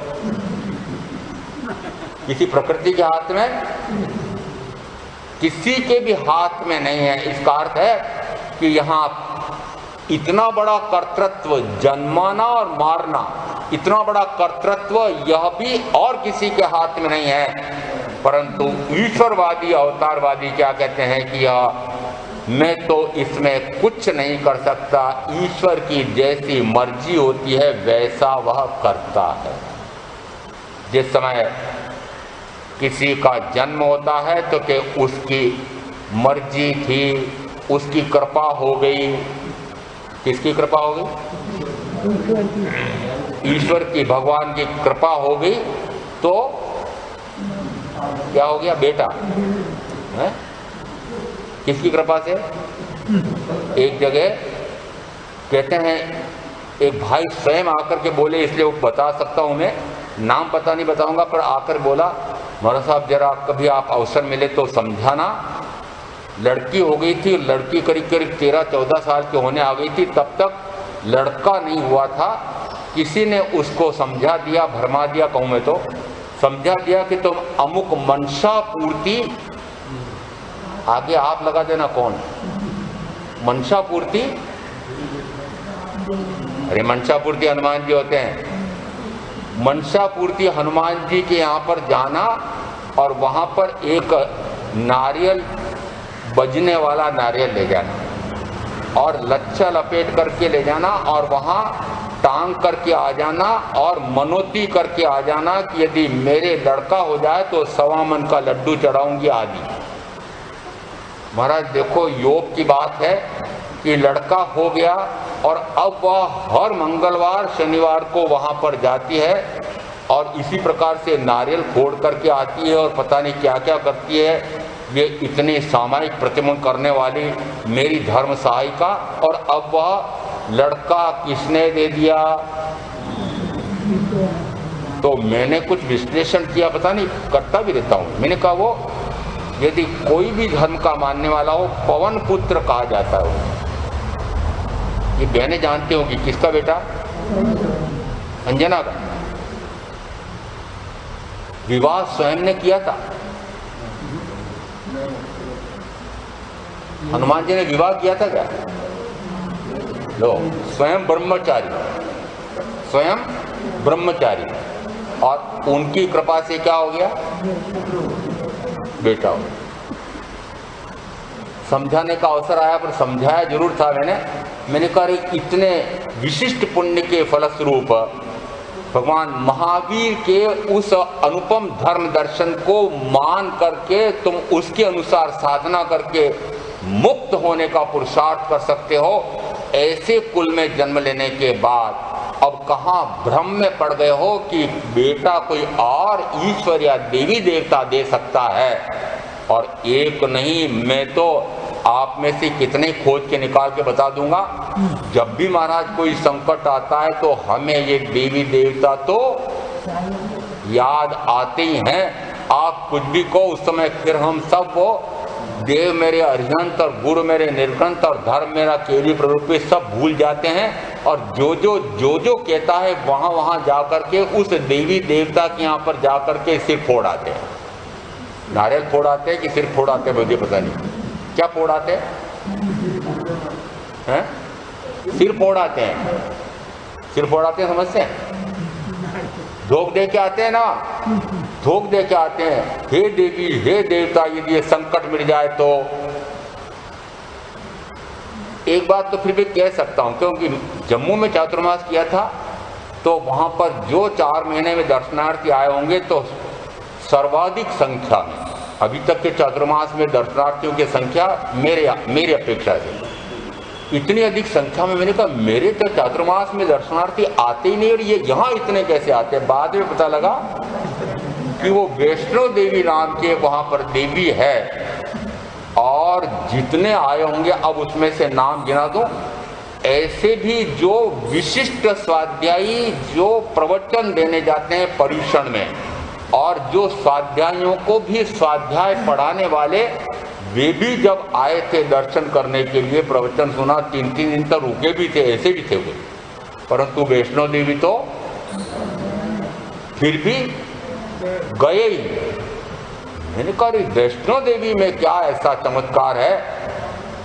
किसी प्रकृति के हाथ में, किसी के भी हाथ में नहीं है। इसका अर्थ है कि यहाँ इतना बड़ा कर्तृत्व, जन्माना और मारना, इतना बड़ा कर्तृत्व यह भी और किसी के हाथ में नहीं है। परंतु ईश्वरवादी, अवतारवादी क्या कहते हैं कि मैं तो इसमें कुछ नहीं कर सकता, ईश्वर की जैसी मर्जी होती है वैसा वह करता है। जिस समय किसी का जन्म होता है तो कि उसकी मर्जी थी, उसकी कृपा हो गई। किसकी कृपा हो गई? ईश्वर की, भगवान की कृपा हो गई तो क्या हो गया? बेटा है। किसकी कृपा से? एक जगह कहते हैं एक भाई स्वयं आकर के बोले, इसलिए वो बता सकता हूं मैं, नाम पता नहीं बताऊंगा, पर आकर बोला, मौलाना साहब जरा कभी आप अवसर मिले तो समझाना। लड़की हो गई थी, लड़की करीब करीब 13-14 साल की होने आ गई थी, तब तक लड़का नहीं हुआ था। किसी ने उसको समझा दिया, भरमा दिया कहूँ मैं तो, समझा दिया कि तुम अमुक मनसा पूर्ति, आगे आप लगा देना कौन? मनसा पूर्ति, अरे मनसा पूर्ति हनुमान जी होते हैं। मनसा पूर्ति हनुमान जी के यहाँ पर जाना और वहाँ पर एक नारियल, बजने वाला नारियल ले जाना और लच्छा लपेट करके ले जाना और वहाँ टांग करके आ जाना और मनोती करके आ जाना कि यदि मेरे लड़का हो जाए तो 1.25 मन का लड्डू चढ़ाऊंगी आदि। महाराज देखो, योग की बात है कि लड़का हो गया और अब वह हर मंगलवार शनिवार को वहाँ पर जाती है और इसी प्रकार से नारियल फोड़ करके आती है और पता नहीं क्या क्या करती है। ये इतनी सामाजिक प्रतिमन करने वाली मेरी धर्म सहायिका, और अब वह लड़का किसने दे दिया? तो मैंने कुछ विश्लेषण किया, पता नहीं करता भी रहता हूँ। मैंने कहा वो यदि कोई भी धर्म का मानने वाला हो, पवन पुत्र कहा जाता है। ये बहनें जानते होंगी किसका बेटा? अंजना का। विवाह स्वयं ने किया था। हनुमान जी ने विवाह किया था क्या? लो, स्वयं ब्रह्मचारी, स्वयं ब्रह्मचारी, और उनकी कृपा से क्या हो गया? बेटा हो गया। समझाने का अवसर आया, पर समझाया जरूर था मैंने कहा इतने विशिष्ट पुण्य के फलस्वरूप भगवान महावीर के उस अनुपम धर्म दर्शन को मान करके तुम उसके अनुसार साधना करके मुक्त होने का पुरुषार्थ कर सकते हो। ऐसे कुल में जन्म लेने के बाद अब कहाँ भ्रम में पड़ गए हो कि बेटा कोई और ईश्वर या देवी देवता दे सकता है। और एक नहीं, मैं तो आप में से कितने खोज के निकाल के बता दूंगा। जब भी महाराज कोई संकट आता है तो हमें ये देवी देवता तो याद आते ही हैं। आप कुछ भी कहो उस समय फिर हम सब वो देव मेरे अरिहंत और गुरु मेरे निर्घंत और धर्म मेरा केली प्ररूपी सब भूल जाते हैं, और जो कहता है वहां जाकर के उस देवी देवता के यहाँ पर जाकर के सिर फोड़ आते हैं। नारियल फोड़ आते हैं कि सिर फोड़ आते हैं मुझे पता नहीं, क्या फोड़ आते हैं? सिर फोड़ आते हैं, सिर फोड़ आते हैं, समझते हैं? धोख दे के आते हैं ना, धोख दे के आते हैं। हे देवी हे देवता यदि ये संकट मिल जाए तो। एक बात तो फिर भी कह सकता हूं, क्योंकि जम्मू में चातुर्मास किया था तो वहां पर जो 4 महीने में दर्शनार्थी आए होंगे तो सर्वाधिक संख्या में अभी तक के चातुर्मास में दर्शनार्थियों की संख्या मेरी अपेक्षा से इतनी अधिक संख्या में, मैंने कहा मेरे तो चातुर्मास में दर्शनार्थी आते ही नहीं और ये यहाँ इतने कैसे आते हैं। बाद में पता लगा कि वो वैष्णो देवी नाम के वहाँ पर देवी है, और जितने आए होंगे अब उसमें से नाम गिना दूं, ऐसे भी जो विशिष्ट स्वाध्यायी जो प्रवचन देने जाते हैं पर्यूषण में, और जो स्वाध्यायों को भी स्वाध्याय पढ़ाने वाले, वे भी जब आए थे दर्शन करने के लिए, प्रवचन सुना, 3-3 दिन तक रुके भी थे, ऐसे भी थे वो। परंतु वैष्णो देवी तो फिर भी गए ही। मैंने कहा वैष्णो देवी में क्या ऐसा चमत्कार है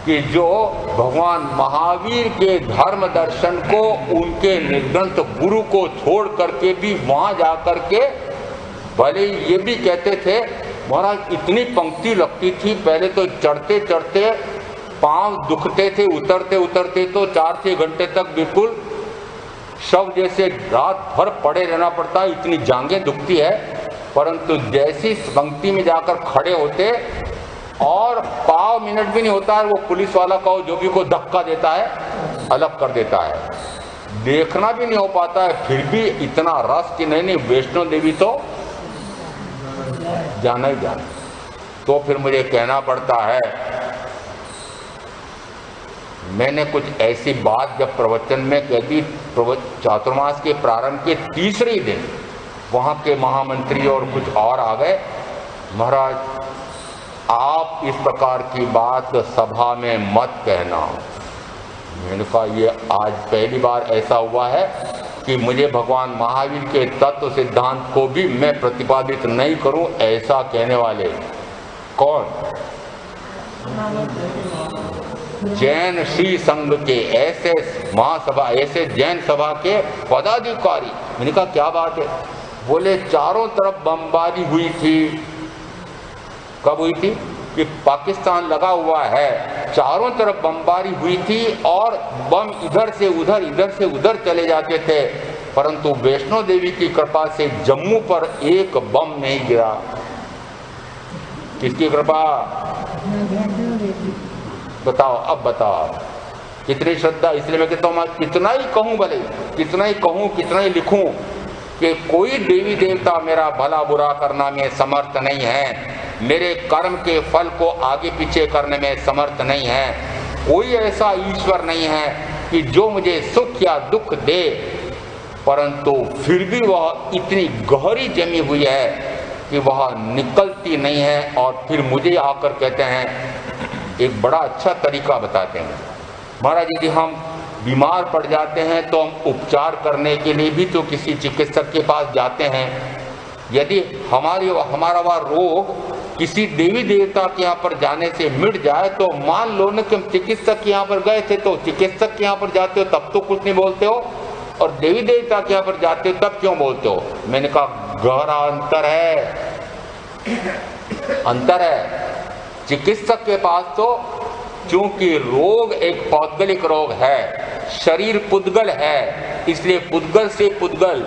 कि जो भगवान महावीर के धर्म दर्शन को उनके निर्ग्रंथ गुरु को छोड़ करके भी वहां जाकर के, भले ये भी कहते थे महाराज इतनी पंक्ति लगती थी, पहले तो चढ़ते चढ़ते पांव दुखते थे, उतरते उतरते तो 4-6 घंटे तक बिल्कुल शव जैसे रात भर पड़े रहना पड़ता है, इतनी जांघें दुखती है। परंतु जैसी पंक्ति में जाकर खड़े होते और पाव मिनट भी नहीं होता है, वो पुलिस वाला का जो भी को धक्का देता है अलग कर देता है, देखना भी नहीं हो पाता है। फिर भी इतना रस कि नहीं वैष्णो देवी तो जाना ही जाना। तो फिर मुझे कहना पड़ता है, मैंने कुछ ऐसी बात जब प्रवचन में कह दी, चातुर्मास के प्रारंभ के तीसरे दिन वहाँ के महामंत्री और कुछ और आ गए, महाराज आप इस प्रकार की बात सभा में मत कहना। मैंने कहा ये आज पहली बार ऐसा हुआ है कि मुझे भगवान महावीर के तत्व सिद्धांत को भी मैं प्रतिपादित नहीं करूं, ऐसा कहने वाले कौन? जैन श्री संघ के ऐसे महासभा, ऐसे जैन सभा के पदाधिकारी। मैंने कहा क्या बात है? बोले चारों तरफ बमबारी हुई थी। कब हुई थी? कि पाकिस्तान लगा हुआ है, चारों तरफ बमबारी हुई थी और बम इधर से उधर चले जाते थे, परंतु वैष्णो देवी की कृपा से जम्मू पर एक बम नहीं गिरा। किसकी कृपा? बताओ, अब बताओ कितनी श्रद्धा। इसलिए मैं कहता हूँ मैं कितना ही कहूँ, भले कितना ही कहूँ, कितना ही लिखूं कि कोई देवी देवता मेरा भला बुरा करना में समर्थ नहीं है, मेरे कर्म के फल को आगे पीछे करने में समर्थ नहीं है। कोई ऐसा ईश्वर नहीं है कि जो मुझे सुख या दुख दे, परंतु फिर भी वह इतनी गहरी जमी हुई है कि वह निकलती नहीं है। और फिर मुझे आकर कहते हैं, एक बड़ा अच्छा तरीका बताते हैं महाराज, यदि हम बीमार पड़ जाते हैं तो हम उपचार करने के लिए भी तो किसी चिकित्सक के पास जाते हैं। यदि हमारा वह रोग किसी देवी देवता के यहाँ पर जाने से मिट जाए तो मान लो ना कि हम चिकित्सक के यहाँ पर गए थे, तो चिकित्सक के यहाँ पर जाते हो तब तो कुछ नहीं बोलते हो, और देवी देवता के यहाँ पर जाते हो तब क्यों बोलते हो? मैंने कहा गहरा अंतर है, अंतर है। चिकित्सक के पास तो चूंकि रोग एक पौद्गलिक रोग है, शरीर पुद्गल है, इसलिए पुद्गल से पुद्गल,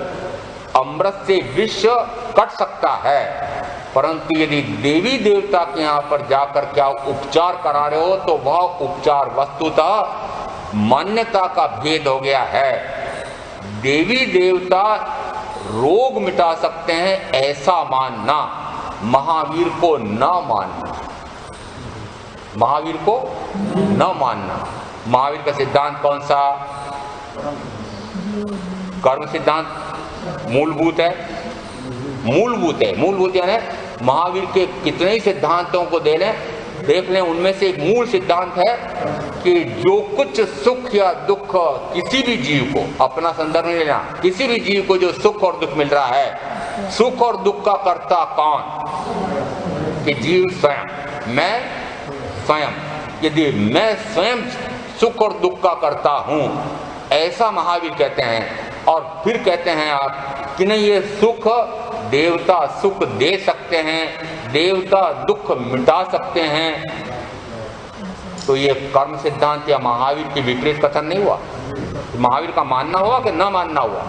अमृत से विष कट सकता है। परंतु यदि देवी देवता के यहाँ पर जाकर क्या उपचार करा रहे हो तो वह उपचार वस्तुतः मान्यता का भेद हो गया है। देवी देवता रोग मिटा सकते हैं ऐसा मानना, महावीर को न मानना, महावीर को न मानना। महावीर का सिद्धांत कौन सा? कर्म सिद्धांत मूलभूत है, मूलभूत है। मूलभूत यानी महावीर के कितने ही सिद्धांतों को देख लें, उनमें से एक मूल सिद्धांत है कि जो कुछ सुख या दुख किसी भी जीव को, अपना संदर्भ नहीं लेना, किसी भी जीव को जो सुख और दुख मिल रहा है, सुख और दुख का कर्ता कौन? कि जीव स्वयं, मैं स्वयं। यदि मैं स्वयं सुख और दुख का करता हूं, ऐसा महावीर कहते हैं। और फिर कहते हैं आप कि नहीं, ये सुख देवता सुख दे सकते हैं, देवता दुख मिटा सकते हैं। तो ये कर्म सिद्धांत या महावीर के विपरीत कथन नहीं हुआ? महावीर का मानना हुआ कि न मानना हुआ?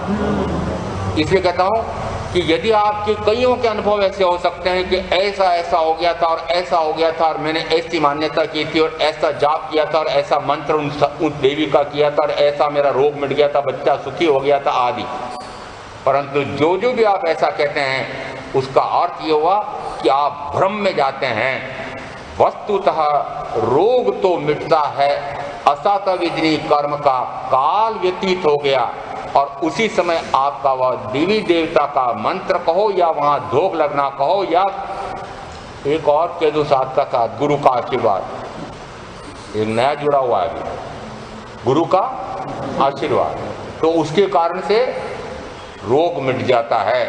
इसलिए कहता हूं कि यदि आपके कईयों के अनुभव ऐसे हो सकते हैं कि ऐसा ऐसा हो गया था और ऐसा हो गया था और मैंने ऐसी मान्यता की थी और ऐसा जाप किया था और ऐसा मंत्र उस देवी का किया था और ऐसा मेरा रोग मिट गया था, बच्चा सुखी हो गया था आदि, परंतु जो भी आप ऐसा कहते हैं उसका अर्थ ये हुआ कि आप भ्रम में जाते हैं। वस्तुतः रोग तो मिटता है, असत विजनी कर्म का काल व्यतीत हो गया और उसी समय आपका वह देवी देवता का मंत्र कहो या वहां धोख लगना कहो या एक और केतु साथ का साथ गुरु का आशीर्वाद, एक नया जुड़ा हुआ है गुरु का आशीर्वाद, तो उसके कारण से रोग मिट जाता है।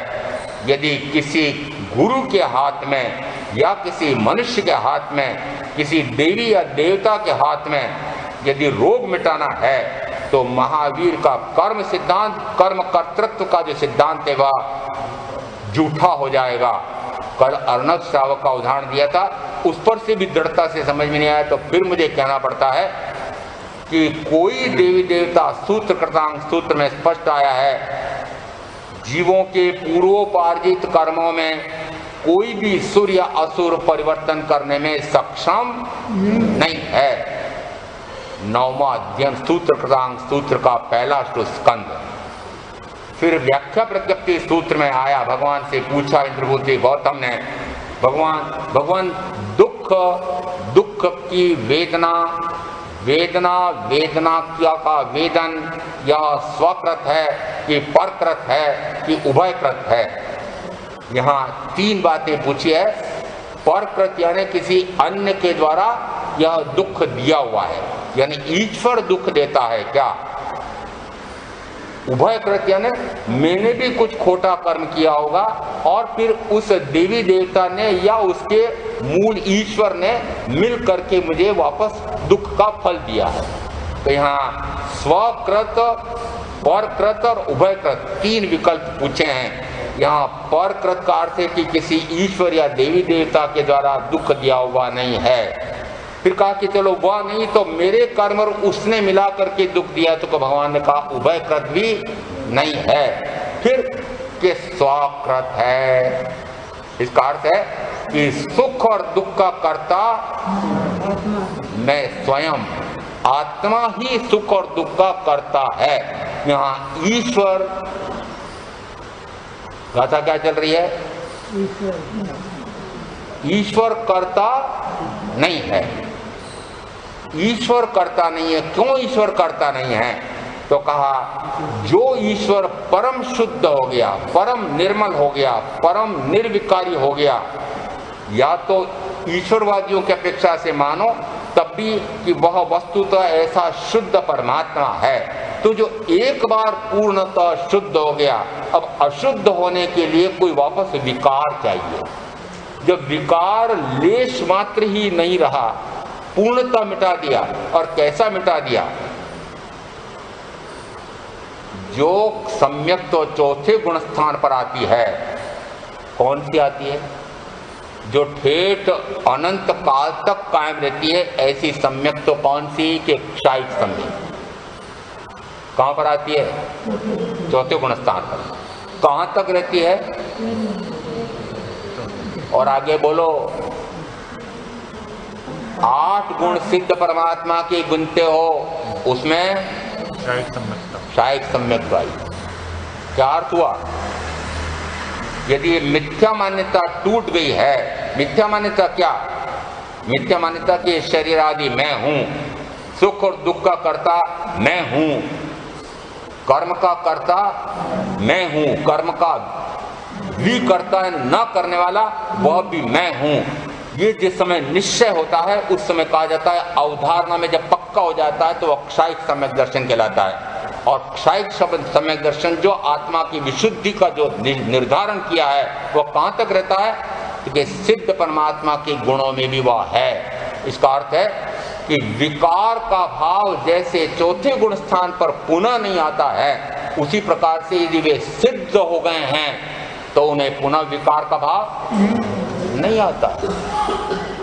यदि किसी गुरु के हाथ में या किसी मनुष्य के हाथ में, किसी देवी या देवता के हाथ में यदि रोग मिटाना है तो महावीर का कर्म सिद्धांत, कर्म कर्तृत्व का जो सिद्धांत है वह झूठा हो जाएगा। कल अर्णव श्रावक का उदाहरण दिया था, उस पर से भी दृढ़ता से समझ में नहीं आया, तो फिर मुझे कहना पड़ता है कि कोई देवी देवता, सूत्र कृतांग सूत्र में स्पष्ट आया है, जीवों के पूर्वोपार्जित कर्मों में कोई भी सुर या असुर परिवर्तन करने में सक्षम नहीं है। 9वां अध्ययन सूत्र कृतांग सूत्र का पहला स्कंद। फिर व्याख्या प्रज्ञप्ति सूत्र में आया, भगवान से पूछा इंद्रभूति गौतम ने, भगवान दुख की वेदना, वेदना क्या का वेदन यह स्वकृत है कि परकृत है कि उभयकृत है? यहाँ 3 बातें पूछी है। परकृत यानी किसी अन्य के द्वारा यह दुख दिया हुआ है, यानी ईश्वर दुख देता है क्या? उभयकृत यानी मैंने भी कुछ खोटा कर्म किया होगा और फिर उस देवी देवता ने या उसके मूल ईश्वर ने मिल करके मुझे वापस दुख का फल दिया है। तो यहाँ स्वकृत, परकृत और उभयकृत 3 विकल्प पूछे हैं। यहाँ परकृत का अर्थ है कि किसी ईश्वर या देवी देवता के द्वारा दुख दिया हुआ नहीं है। फिर कहा कि चलो वह नहीं तो मेरे कर्म और उसने मिला करके दुख दिया, तो भगवान ने कहा उभयकृत भी नहीं है। फिर के स्वकृत है, इसका अर्थ है कि सुख और दुख का कर्ता मैं स्वयं, आत्मा ही सुख और दुख का कर्ता है। यहाँ ईश्वर गाथा क्या चल रही है? ईश्वर कर्ता नहीं है, ईश्वर कर्ता नहीं है। क्यों ईश्वर कर्ता नहीं है? तो कहा जो ईश्वर परम शुद्ध हो गया, परम निर्मल हो गया, परम निर्विकारी हो गया, या तो ईश्वरवादियों की अपेक्षा से मानो तब भी कि वह वस्तुतः ऐसा शुद्ध परमात्मा है, तो जो एक बार पूर्णतः शुद्ध हो गया, अब अशुद्ध होने के लिए कोई वापस विकार चाहिए। जब विकार लेश मात्र ही नहीं रहा, पूर्णतः मिटा दिया। और कैसा मिटा दिया? जो सम्यक तो चौथे गुण स्थान पर आती है, कौन सी आती है? जो ठेठ अनंत काल तक कायम रहती है, ऐसी सम्यक तो कौन सी? कि क्षायिक सम्यक। कहां पर आती है? चौथे गुण स्थान पर। कहां तक रहती है? और आगे बोलो। 8 गुण सिद्ध परमात्मा के गुनते हो, उसमें क्षायिक सम्यक आई। क्या अर्थ हुआ? यदि मिथ्या मान्यता टूट गई है, मिथ्या मान्यता क्या? मिथ्या मान्यता कि शरीर आदि मैं हूं, सुख और दुख का कर्ता मैं हूं, कर्म का कर्ता मैं हूं, कर्म का भी करता है न करने वाला वह भी मैं हूं। ये जिस समय निश्चय होता है उस समय कहा जाता है, अवधारणा में जब पक्का हो जाता है तो क्षायिक सम्यक दर्शन कहलाता है। और क्षायिक सम्यक दर्शन जो आत्मा की विशुद्धि का जो निर्धारण किया है वह कहां तक रहता है? कि सिद्ध परमात्मा के गुणों में भी वह है। इसका अर्थ है कि विकार का भाव जैसे चौथे गुण स्थान पर पुनः नहीं आता है, उसी प्रकार से यदि वे सिद्ध हो गए हैं तो उन्हें पुनः विकार का भाव नहीं आता।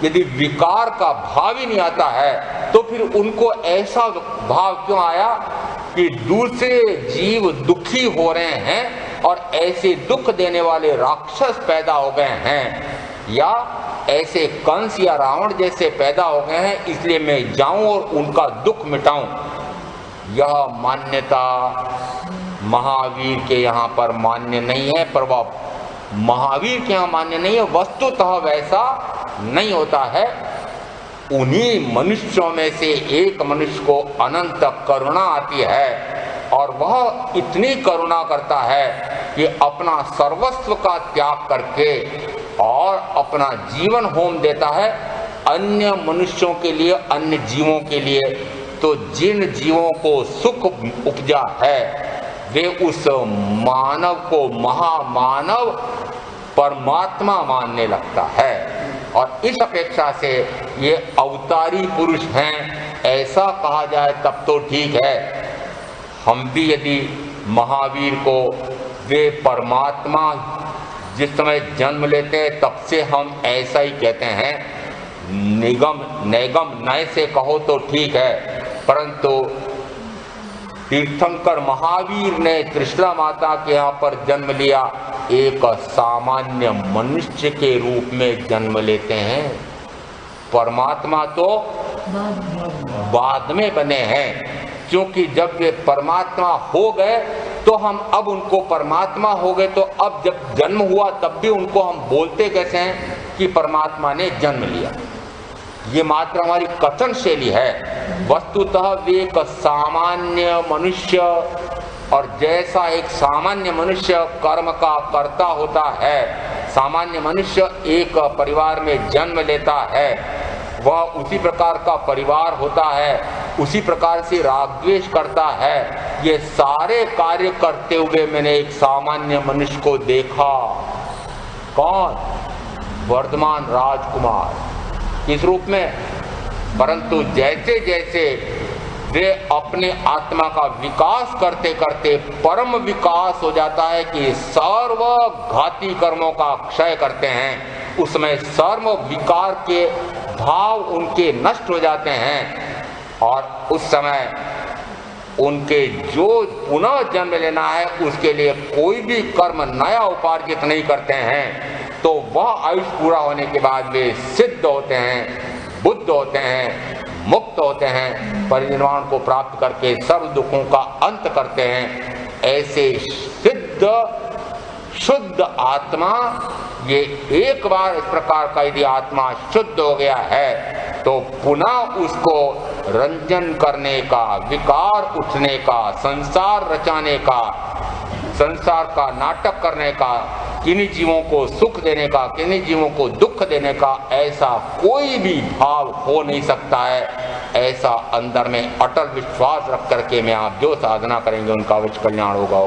यदि विकार का भाव ही नहीं आता है तो फिर उनको ऐसा भाव क्यों आया कि दूसरे जीव दुखी हो रहे हैं और ऐसे दुख देने वाले राक्षस पैदा हो गए हैं, या ऐसे कंस या रावण जैसे पैदा हो गए हैं, इसलिए मैं जाऊं और उनका दुख मिटाऊं। यह मान्यता महावीर के यहाँ पर मान्य नहीं है, पर वह महावीर के यहाँ मान्य नहीं है। वस्तुतः वैसा नहीं होता है। उन्हीं मनुष्यों में से एक मनुष्य को अनंत करुणा आती है और वह इतनी करुणा करता है कि अपना सर्वस्व का त्याग करके और अपना जीवन होम देता है अन्य मनुष्यों के लिए, अन्य जीवों के लिए। तो जिन जीवों को सुख उपजा है वे उस मानव को महामानव परमात्मा मानने लगता है, और इस अपेक्षा से ये अवतारी पुरुष हैं ऐसा कहा जाए तब तो ठीक है। हम भी यदि महावीर को वे परमात्मा जिस समय जन्म लेते हैं तब से हम ऐसा ही कहते हैं, निगम नैगम नय से कहो तो ठीक है, परंतु तीर्थंकर महावीर ने त्रिशला माता के यहाँ पर जन्म लिया, एक सामान्य मनुष्य के रूप में जन्म लेते हैं। परमात्मा तो बाद में बने हैं, क्योंकि जब वे परमात्मा हो गए तो हम अब उनको परमात्मा हो गए, तो अब जब जन्म हुआ तब भी उनको हम बोलते कैसे हैं कि परमात्मा ने जन्म लिया। ये मात्र हमारी कथन शैली है। वस्तुतः वे एक सामान्य मनुष्य, और जैसा एक सामान्य मनुष्य कर्म का कर्ता होता है, सामान्य मनुष्य एक परिवार में जन्म लेता है, वह उसी प्रकार का परिवार होता है, उसी प्रकार से राग द्वेष करता है। ये सारे कार्य करते हुए मैंने एक सामान्य मनुष्य को देखा। कौन? वर्धमान राजकुमार इस रूप में। परंतु जैसे जैसे वे अपने आत्मा का विकास करते करते परम विकास हो जाता है कि सर्व घाती कर्मों का क्षय करते हैं, उसमें सर्व विकार के भाव उनके नष्ट हो जाते हैं, और उस समय उनके जो पुनः जन्म लेना है उसके लिए कोई भी कर्म नया उपार्जित नहीं करते हैं, तो वह आयुष पूरा होने के बाद वे सिद्ध होते हैं, बुद्ध होते हैं, मुक्त होते हैं, परिनिर्वाण को प्राप्त करके सर्व दुखों का अंत करते हैं। ऐसे सिद्ध शुद्ध आत्मा, ये एक बार इस प्रकार का यदि आत्मा शुद्ध हो गया है तो पुनः उसको रंजन करने का, विकार उठने का, संसार रचाने का, संसार का नाटक करने का, किन्हीं जीवों को सुख देने का, किन्हीं जीवों को दुख देने का ऐसा कोई भी भाव हो नहीं सकता है। ऐसा अंदर में अटल विश्वास रख करके में आप जो साधना करेंगे उनका अवश्य कल्याण होगा।